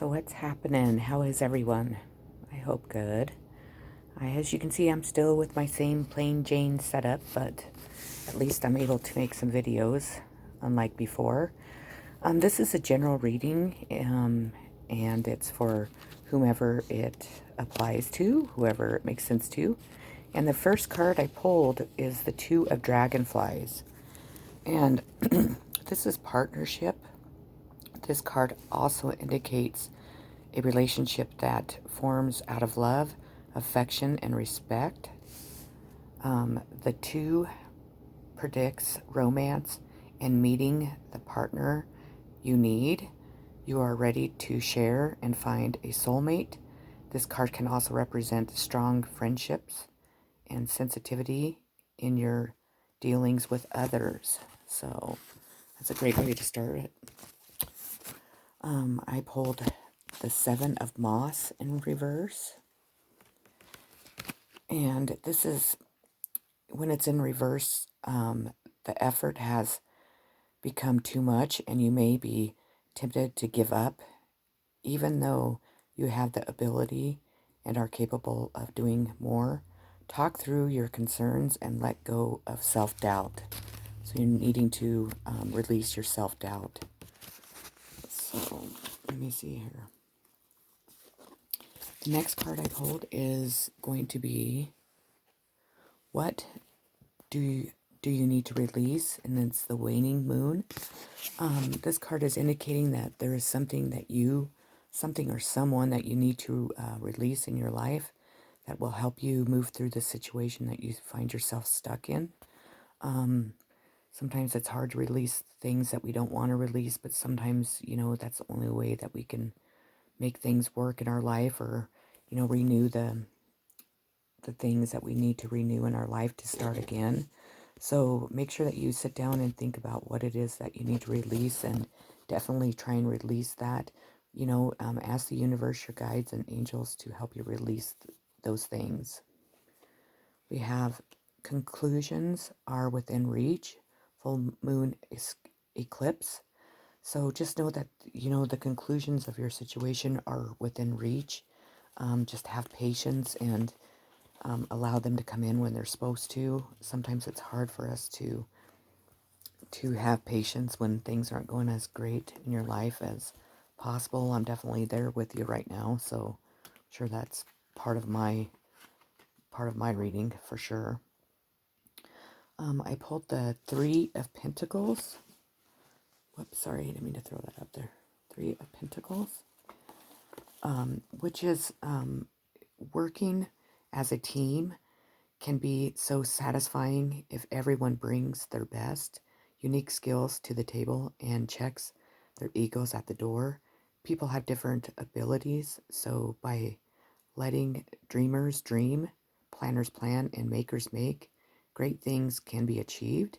So what's happening? How is everyone? I hope good. As you can see, I'm still with my same plain Jane setup, but at least I'm able to make some videos, unlike before. This is a general reading, and it's for whomever it applies to, whoever it makes sense to. And the first card I pulled is the Two of Dragonflies. And this is partnership. This card also indicates a relationship that forms out of love, affection, and respect. The two predicts romance and meeting the partner you need. You are ready to share and find a soulmate. This card can also represent strong friendships and sensitivity in your dealings with others. So that's a great way to start it. I pulled the Seven of Moss in reverse. And this is, when it's in reverse, the effort has become too much and you may be tempted to give up, even though you have the ability and are capable of doing more. Talk through your concerns and let go of self-doubt. So you're needing to release your self-doubt. So let me see here. The next card I pulled is going to be, what do you need to release? And it's the waning moon. This card is indicating that there is something that something or someone that you need to release in your life that will help you move through the situation that you find yourself stuck in. Sometimes it's hard to release things that we don't want to release, but sometimes, that's the only way that we can make things work in our life, or, renew the things that we need to renew in our life to start again. So make sure that you sit down and think about what it is that you need to release, and definitely try and release that. Ask the universe, your guides, and angels to help you release those things. We have conclusions are within reach, full moon eclipse. So just know that, the conclusions of your situation are within reach. Just have patience and allow them to come in when they're supposed to. Sometimes it's hard for us to have patience when things aren't going as great in your life as possible. I'm definitely there with you right now, so I'm sure that's part of my reading for sure. I pulled the Three of Pentacles. Whoops, sorry, I didn't mean to throw that up there. Three of Pentacles, which is working as a team can be so satisfying if everyone brings their best, unique skills to the table and checks their egos at the door. People have different abilities, so by letting dreamers dream, planners plan, and makers make, great things can be achieved.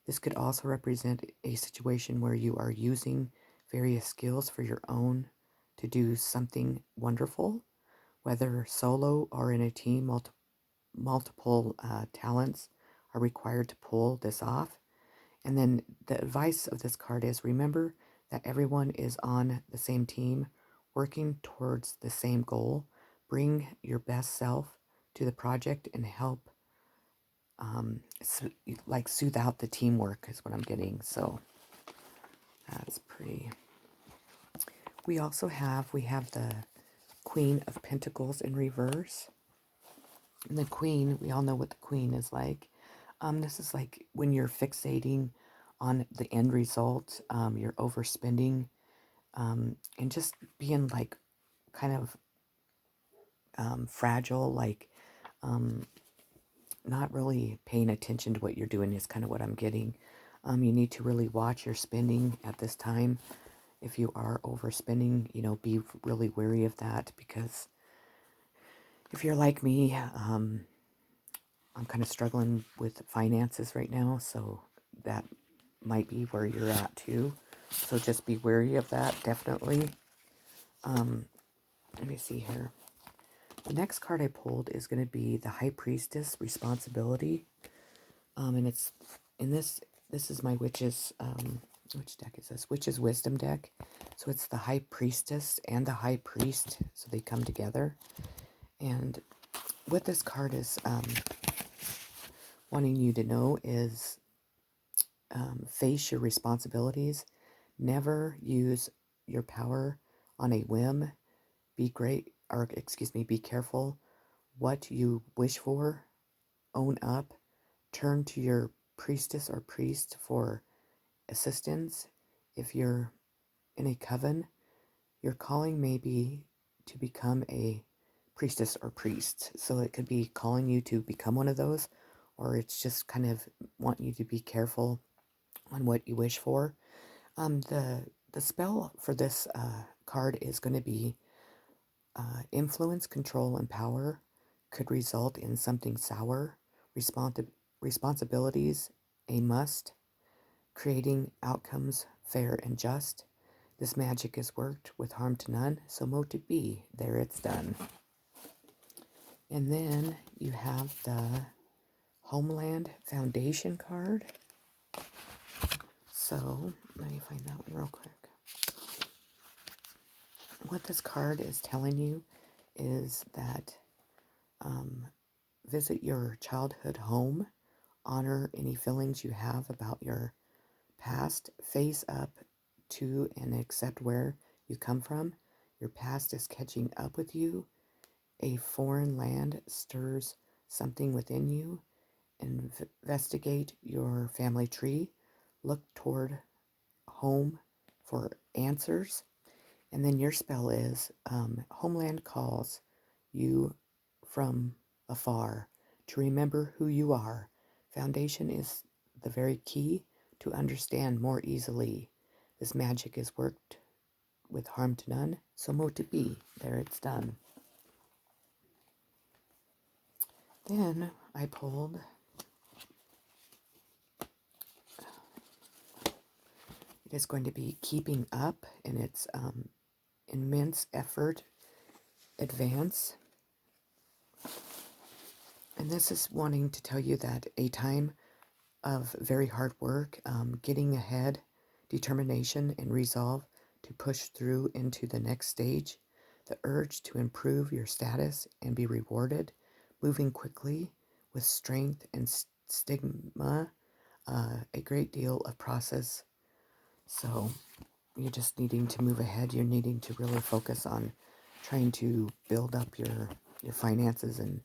This could also represent a situation where you are using various skills for your own to do something wonderful, whether solo or in a team. Multiple talents are required to pull this off. And then the advice of this card is, remember that everyone is on the same team, working towards the same goal. Bring your best self to the project and help soothe out the teamwork is what I'm getting. So that's pretty. We have the Queen of Pentacles in reverse. And the Queen, we all know what the Queen is like. This is like when you're fixating on the end result, you're overspending, and just being like kind of fragile, like not really paying attention to what you're doing is kind of what I'm getting. You need to really watch your spending at this time. If you are overspending, be really wary of that, because if you're like me, I'm kind of struggling with finances right now, so that might be where you're at too. So just be wary of that, definitely. Let me see here. The next card I pulled is going to be the High Priestess, Responsibility. And it's in this is my Witch's, which deck is this? Witch's Wisdom deck. So it's the High Priestess and the High Priest. So they come together. And what this card is wanting you to know is face your responsibilities. Never use your power on a whim. Be careful what you wish for. Own up. Turn to your priestess or priest for assistance. If you're in a coven, your calling may be to become a priestess or priest. So it could be calling you to become one of those, or it's just kind of want you to be careful on what you wish for. The spell for this card is going to be influence, control, and power could result in something sour. Responsibilities, a must. Creating outcomes fair and just. This magic is worked with harm to none, so mote be. There it's done. And then you have the Homeland Foundation card. So let me find that one real quick. What this card is telling you is that visit your childhood home, honor any feelings you have about your past, face up to and accept where you come from. Your past is catching up with you. A foreign land stirs something within you. Investigate your family tree. Look toward home for answers. And then your spell is Homeland calls you from afar to remember who you are. Foundation is the very key to understand more easily. This magic is worked with harm to none, so mote be. There it's done. Then I pulled it is going to be keeping up, and it's immense effort, advance. And this is wanting to tell you that a time of very hard work, getting ahead, determination, and resolve to push through into the next stage, the urge to improve your status and be rewarded, moving quickly with strength and stigma, a great deal of process. So you're just needing to move ahead. You're needing to really focus on trying to build up your finances and,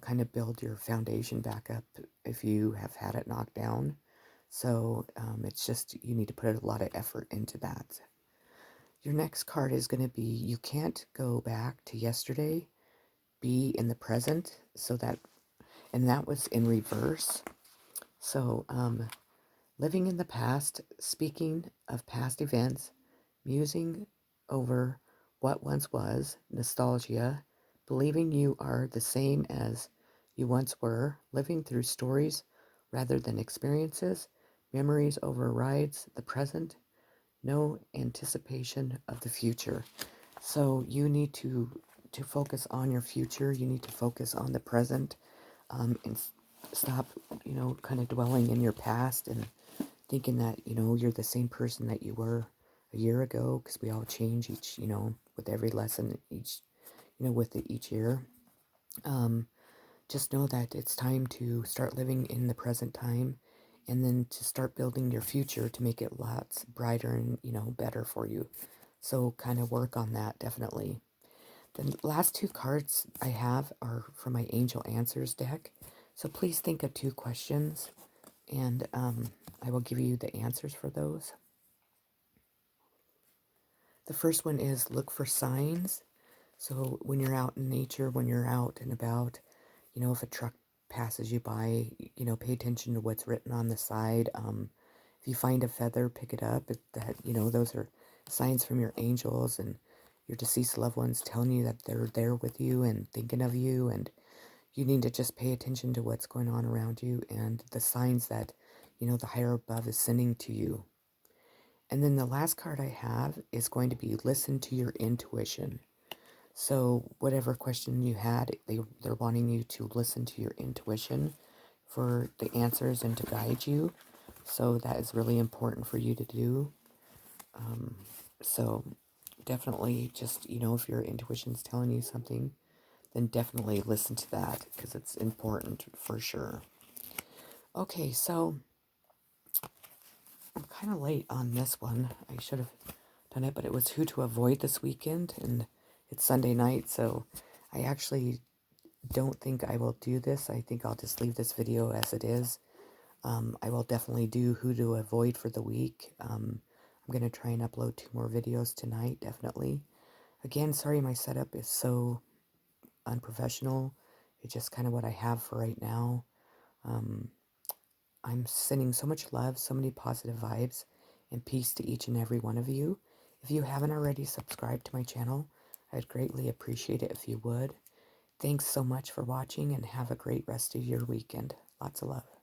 kind of build your foundation back up if you have had it knocked down. So it's just, you need to put a lot of effort into that. Your next card is going to be, you can't go back to yesterday, be in the present. And that was in reverse. So living in the past, speaking of past events, musing over what once was, nostalgia, believing you are the same as you once were, living through stories rather than experiences, memories overrides the present, no anticipation of the future. So you need to focus on your future. You need to focus on the present, and stop, kind of dwelling in your past and thinking that, you're the same person that you were a year ago, because we all change each, with every lesson, each year. Just know that it's time to start living in the present time, and then to start building your future to make it lots brighter and, better for you. So kind of work on that, definitely. The last two cards I have are from my Angel Answers deck. So please think of 2 questions, and I will give you the answers for those. The first one is look for signs. So when you're out in nature, when you're out and about, if a truck passes you by, pay attention to what's written on the side. If you find a feather, pick it up. Those are signs from your angels and your deceased loved ones telling you that they're there with you and thinking of you, and you need to just pay attention to what's going on around you and the signs that, the higher above is sending to you. And then the last card I have is going to be listen to your intuition. So whatever question you had, they're wanting you to listen to your intuition for the answers and to guide you. So that is really important for you to do. So definitely just, if your intuition's telling you something, then definitely listen to that because it's important for sure. Okay, so I'm kind of late on this one. I should have done it, but it was who to avoid this weekend, and it's Sunday night, so I actually don't think I will do this. I think I'll just leave this video as it is. I will definitely do who to avoid for the week. I'm going to try and upload 2 more videos tonight, definitely. Again, sorry my setup is so unprofessional. It's just kind of what I have for right now. Um, I'm sending so much love, so many positive vibes, and peace to each and every one of you. If you haven't already subscribed to my channel, I'd greatly appreciate it if you would. Thanks so much for watching, and have a great rest of your weekend. Lots of love.